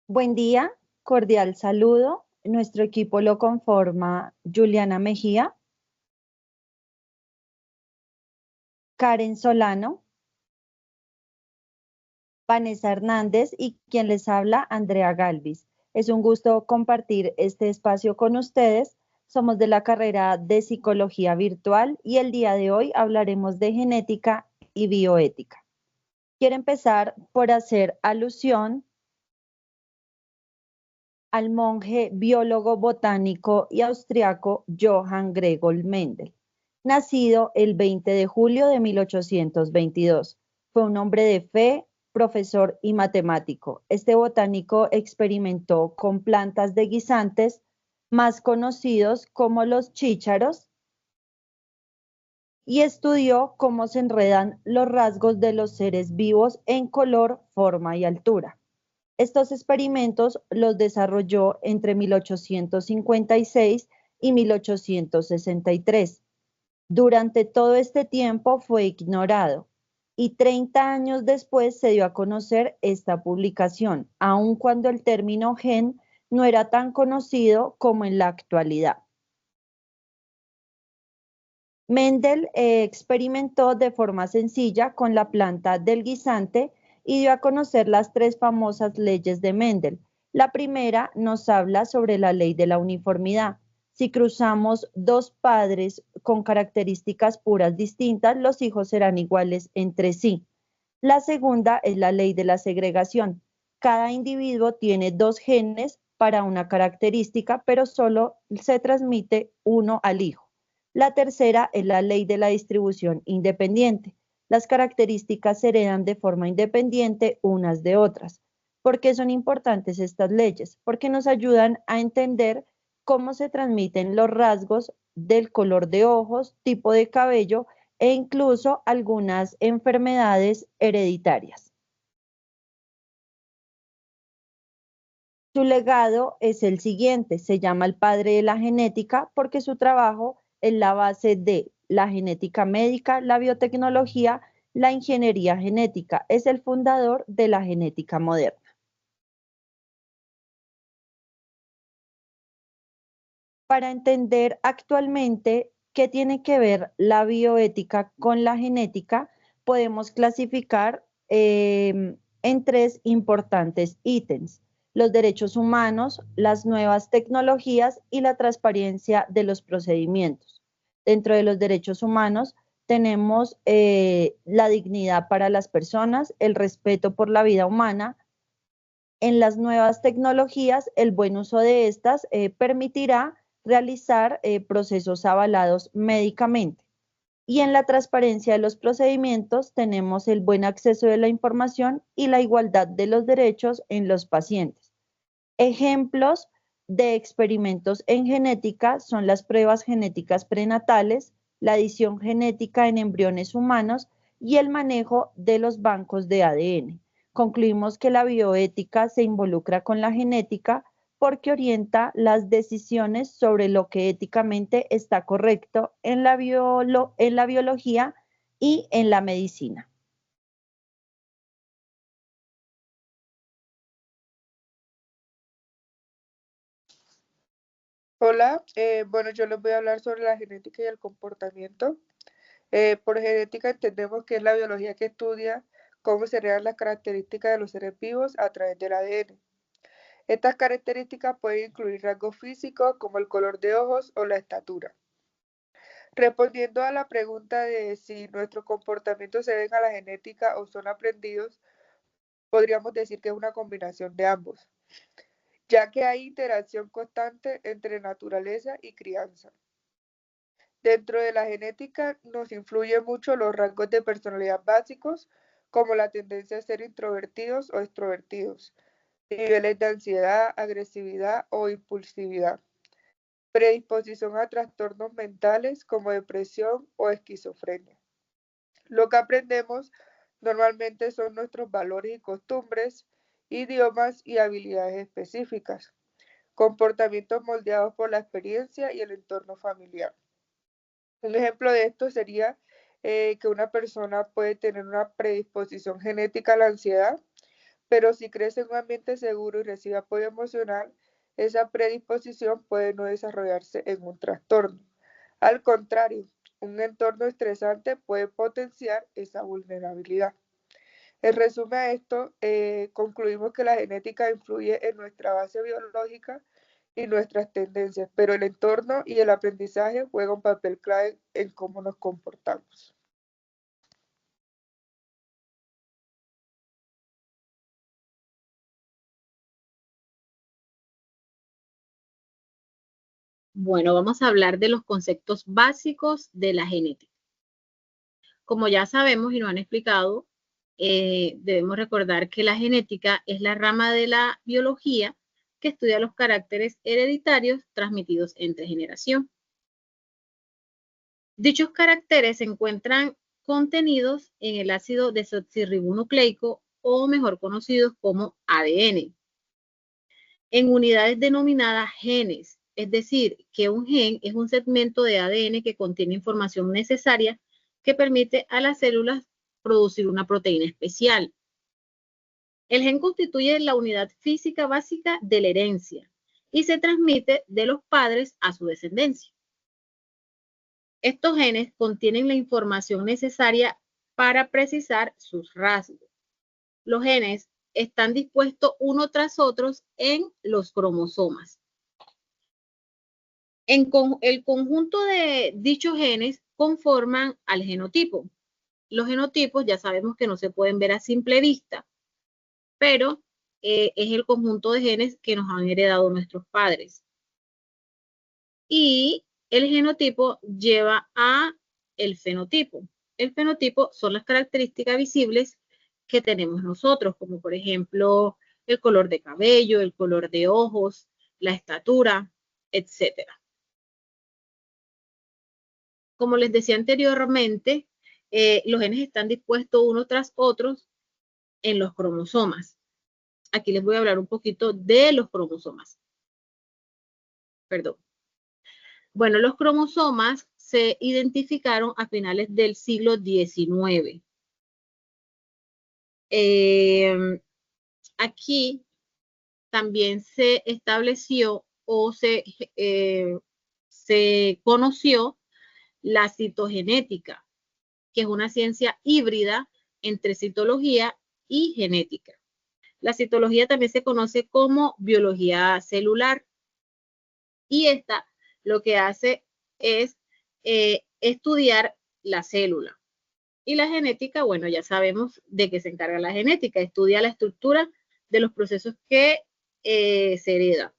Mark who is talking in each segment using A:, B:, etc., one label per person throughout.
A: Buen día, cordial saludo. Nuestro equipo lo conforma Juliana Mejía, Karen Solano, Vanessa Hernández y quien les habla, Andrea Galvis. Es un gusto compartir este espacio con ustedes. Somos de la carrera de Psicología Virtual y el día de hoy hablaremos de genética y bioética. Quiero empezar por hacer alusión al monje biólogo botánico y austriaco Johann Gregor Mendel, nacido el 20 de julio de 1822. Fue un hombre de fe, profesor y matemático. Este botánico experimentó con plantas de guisantes, más conocidos como los chícharos, y estudió cómo se enredan los rasgos de los seres vivos en color, forma y altura. Estos experimentos los desarrolló entre 1856 y 1863. Durante todo este tiempo fue ignorado y 30 años después se dio a conocer esta publicación, aun cuando el término gen no era tan conocido como en la actualidad. Mendel experimentó de forma sencilla con la planta del guisante y dio a conocer las tres famosas leyes de Mendel. La primera nos habla sobre la ley de la uniformidad. Si cruzamos dos padres con características puras distintas, los hijos serán iguales entre sí. La segunda es la ley de la segregación. Cada individuo tiene dos genes para una característica, pero solo se transmite uno al hijo. La tercera es la ley de la distribución independiente. Las características se heredan de forma independiente unas de otras. ¿Por qué son importantes estas leyes? Porque nos ayudan a entender cómo se transmiten los rasgos del color de ojos, tipo de cabello e incluso algunas enfermedades hereditarias. Su legado es el siguiente, se llama el padre de la genética porque su trabajo es la base de la genética médica, la biotecnología, la ingeniería genética, es el fundador de la genética moderna. Para entender actualmente qué tiene que ver la bioética con la genética, podemos clasificar en tres importantes ítems: los derechos humanos, las nuevas tecnologías y la transparencia de los procedimientos. Dentro de los derechos humanos tenemos la dignidad para las personas, el respeto por la vida humana. En las nuevas tecnologías, el buen uso de estas permitirá realizar procesos avalados médicamente. Y en la transparencia de los procedimientos tenemos el buen acceso de la información y la igualdad de los derechos en los pacientes. Ejemplos de experimentos en genética son las pruebas genéticas prenatales, la edición genética en embriones humanos y el manejo de los bancos de ADN. Concluimos que la bioética se involucra con la genética porque orienta las decisiones sobre lo que éticamente está correcto en la biología y en la medicina.
B: Hola, bueno, yo les voy a hablar sobre la genética y el comportamiento. Por genética entendemos que es la biología que estudia cómo se crean las características de los seres vivos a través del ADN. Estas características pueden incluir rasgos físicos como el color de ojos o la estatura. Respondiendo a la pregunta de si nuestros comportamientos se deben a la genética o son aprendidos, podríamos decir que es una combinación de ambos, ya que hay interacción constante entre naturaleza y crianza. Dentro de la genética nos influyen mucho los rasgos de personalidad básicos, como la tendencia a ser introvertidos o extrovertidos, niveles de ansiedad, agresividad o impulsividad, predisposición a trastornos mentales como depresión o esquizofrenia. Lo que aprendemos normalmente son nuestros valores y costumbres, idiomas y habilidades específicas, comportamientos moldeados por la experiencia y el entorno familiar. Un ejemplo de esto sería que una persona puede tener una predisposición genética a la ansiedad, pero si crece en un ambiente seguro y recibe apoyo emocional, esa predisposición puede no desarrollarse en un trastorno. Al contrario, un entorno estresante puede potenciar esa vulnerabilidad. En resumen a esto, concluimos que la genética influye en nuestra base biológica y nuestras tendencias, pero el entorno y el aprendizaje juegan un papel clave en cómo nos comportamos.
C: Bueno, vamos a hablar de los conceptos básicos de la genética. Como ya sabemos y nos han explicado, debemos recordar que la genética es la rama de la biología que estudia los caracteres hereditarios transmitidos entre generación. Dichos caracteres se encuentran contenidos en el ácido desoxirribonucleico, o mejor conocidos como ADN, en unidades denominadas genes, es decir, que un gen es un segmento de ADN que contiene información necesaria que permite a las células producir una proteína especial. El gen constituye la unidad física básica de la herencia y se transmite de los padres a su descendencia. Estos genes contienen la información necesaria para precisar sus rasgos. Los genes están dispuestos uno tras otros en los cromosomas. El conjunto de dichos genes conforman al genotipo. Los genotipos ya sabemos que no se pueden ver a simple vista, pero es el conjunto de genes que nos han heredado nuestros padres. Y el genotipo lleva a el fenotipo. El fenotipo son las características visibles que tenemos nosotros, como por ejemplo el color de cabello, el color de ojos, la estatura, etc. Como les decía anteriormente, los genes están dispuestos unos tras otros en los cromosomas. Aquí les voy a hablar un poquito de los cromosomas. Perdón. Bueno, los cromosomas se identificaron a finales del siglo XIX. Aquí también se estableció o se conoció la citogenética, que es una ciencia híbrida entre citología y genética. La citología también se conoce como biología celular, y esta lo que hace es estudiar la célula. Y la genética, bueno, ya sabemos de qué se encarga la genética, estudia la estructura de los procesos que se heredan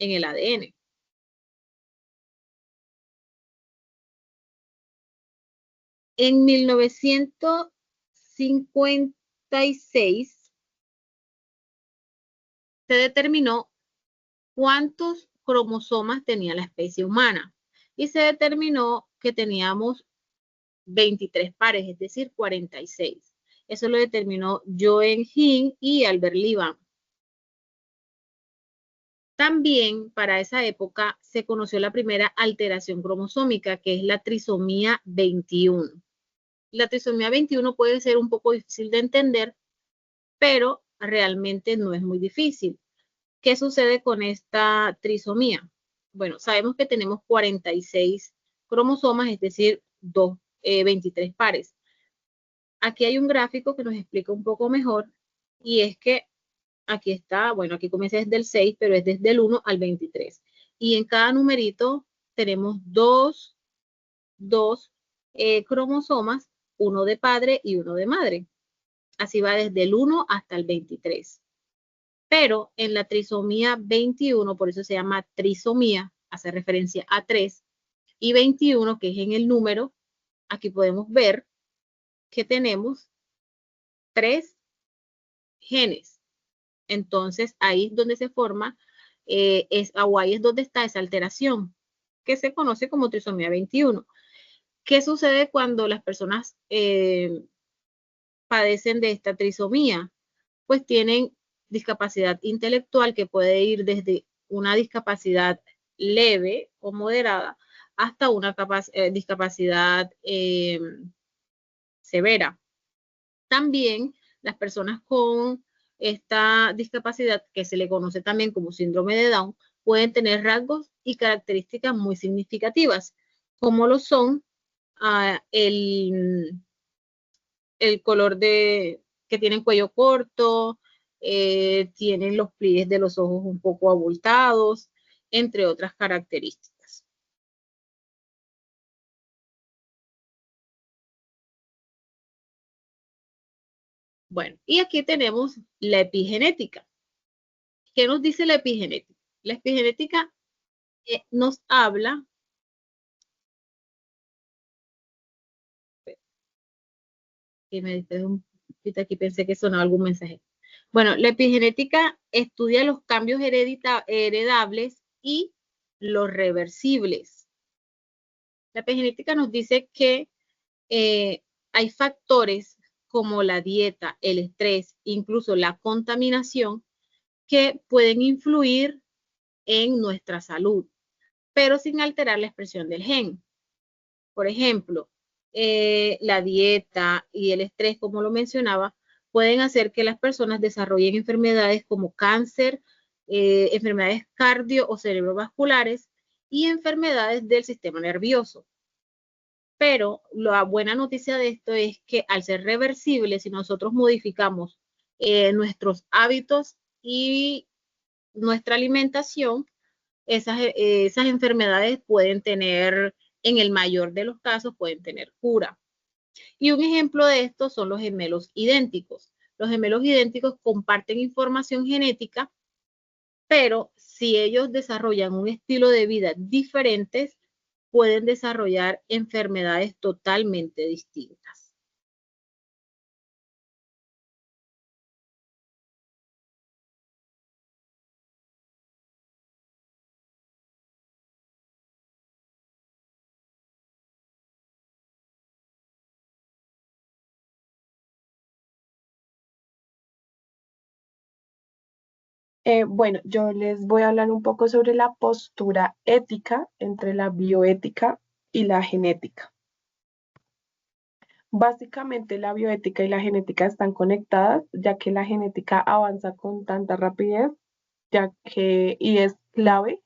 C: en el ADN. En 1956 se determinó cuántos cromosomas tenía la especie humana y se determinó que teníamos 23 pares, es decir, 46. Eso lo determinó Joen Hin y Albert Liban. También para esa época se conoció la primera alteración cromosómica, que es la trisomía 21. La trisomía 21 puede ser un poco difícil de entender, pero realmente no es muy difícil. ¿Qué sucede con esta trisomía? Bueno, sabemos que tenemos 46 cromosomas, es decir, 23 pares. Aquí hay un gráfico que nos explica un poco mejor, y es que aquí está, bueno, aquí comienza desde el 6, pero es desde el 1 al 23. Y en cada numerito tenemos dos cromosomas, uno de padre y uno de madre. Así va desde el 1 hasta el 23. Pero en la trisomía 21, por eso se llama trisomía, hace referencia a 3, y 21, que es en el número, aquí podemos ver que tenemos 3 genes. Entonces, ahí es donde se forma, ahí es donde está esa alteración, que se conoce como trisomía 21. ¿Qué sucede cuando las personas padecen de esta trisomía? Pues tienen discapacidad intelectual, que puede ir desde una discapacidad leve o moderada hasta una discapacidad severa. También las personas con esta discapacidad, que se le conoce también como síndrome de Down, pueden tener rasgos y características muy significativas, como lo son el color que tienen cuello corto, tienen los pliegues de los ojos un poco abultados, entre otras características. Bueno, y aquí tenemos la epigenética. ¿Qué nos dice la epigenética? La epigenética nos habla, que me distraje un poquito aquí, pensé que sonaba algún mensaje. Bueno, la epigenética estudia los cambios heredables y los reversibles. La epigenética nos dice que hay factores como la dieta, el estrés, incluso la contaminación, que pueden influir en nuestra salud, pero sin alterar la expresión del gen. Por ejemplo, la dieta y el estrés, como lo mencionaba, pueden hacer que las personas desarrollen enfermedades como cáncer, enfermedades cardio o cerebrovasculares y enfermedades del sistema nervioso. Pero la buena noticia de esto es que al ser reversible, si nosotros modificamos nuestros hábitos y nuestra alimentación, esas enfermedades pueden tener, en el mayor de los casos, pueden tener cura. Y un ejemplo de esto son los gemelos idénticos. Los gemelos idénticos comparten información genética, pero si ellos desarrollan un estilo de vida diferente, pueden desarrollar enfermedades totalmente distintas.
D: Bueno, yo les voy a hablar un poco sobre la postura ética entre la bioética y la genética. Básicamente la bioética y la genética están conectadas, ya que la genética avanza con tanta rapidez, y es clave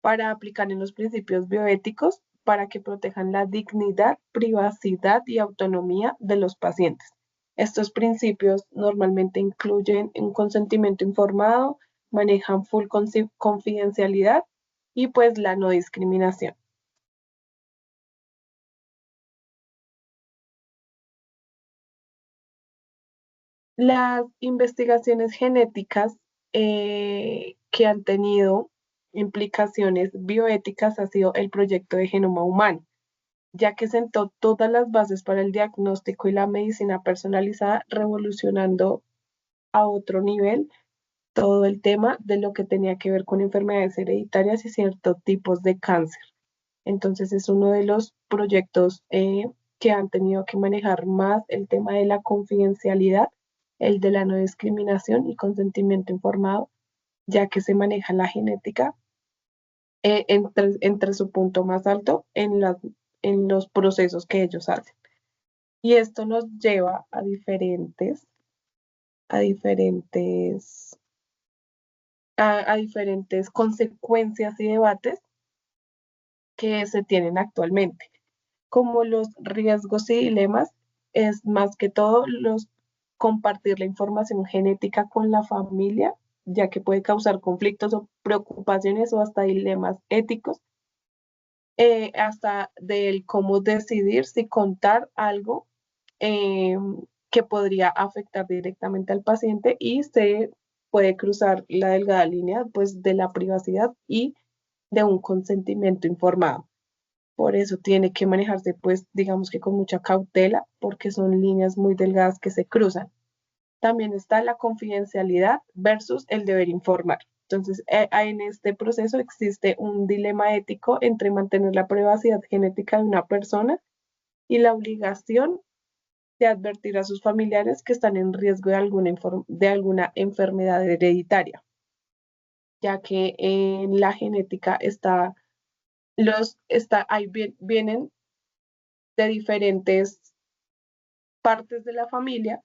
D: para aplicar en los principios bioéticos para que protejan la dignidad, privacidad y autonomía de los pacientes. Estos principios normalmente incluyen un consentimiento informado, manejan full confidencialidad y pues la no discriminación. Las investigaciones genéticas que han tenido implicaciones bioéticas ha sido el proyecto de Genoma Humano, ya que sentó todas las bases para el diagnóstico y la medicina personalizada, revolucionando a otro nivel todo el tema de lo que tenía que ver con enfermedades hereditarias y ciertos tipos de cáncer. Entonces es uno de los proyectos que han tenido que manejar más el tema de la confidencialidad, el de la no discriminación y consentimiento informado, ya que se maneja la genética entre su punto más alto en los procesos que ellos hacen. Y esto nos lleva a diferentes consecuencias y debates que se tienen actualmente. Como los riesgos y dilemas, es más que todo compartir la información genética con la familia, ya que puede causar conflictos o preocupaciones o hasta dilemas éticos, hasta del cómo decidir si contar algo que podría afectar directamente al paciente y se puede cruzar la delgada línea pues de la privacidad y de un consentimiento informado. Por eso tiene que manejarse, pues, digamos que con mucha cautela, porque son líneas muy delgadas que se cruzan. También está la confidencialidad versus el deber informar. Entonces, en este proceso existe un dilema ético entre mantener la privacidad genética de una persona y la obligación de advertir a sus familiares que están en riesgo de alguna enfermedad hereditaria, ya que en la genética vienen de diferentes partes de la familia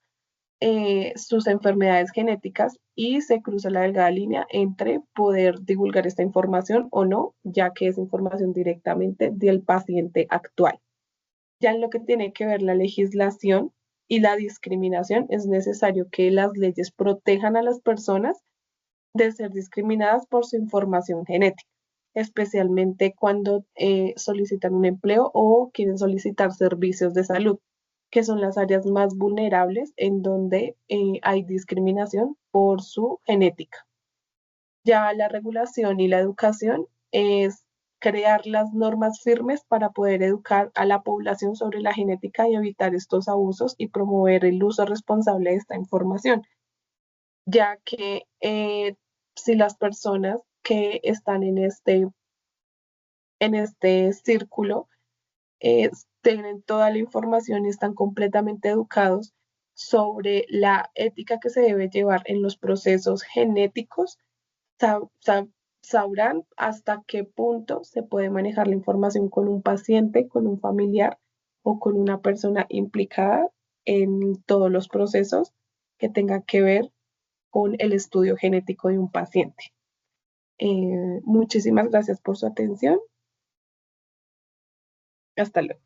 D: sus enfermedades genéticas y se cruza la delgada línea entre poder divulgar esta información o no, ya que es información directamente del paciente actual. Ya en lo que tiene que ver la legislación y la discriminación, es necesario que las leyes protejan a las personas de ser discriminadas por su información genética, especialmente cuando solicitan un empleo o quieren solicitar servicios de salud, que son las áreas más vulnerables en donde hay discriminación por su genética. Ya la regulación y la educación es crear las normas firmes para poder educar a la población sobre la genética y evitar estos abusos y promover el uso responsable de esta información, ya que si las personas que están en este círculo tienen toda la información y están completamente educados sobre la ética que se debe llevar en los procesos genéticos, sabrán hasta qué punto se puede manejar la información con un paciente, con un familiar o con una persona implicada en todos los procesos que tengan que ver con el estudio genético de un paciente. Muchísimas gracias por su atención. Hasta luego.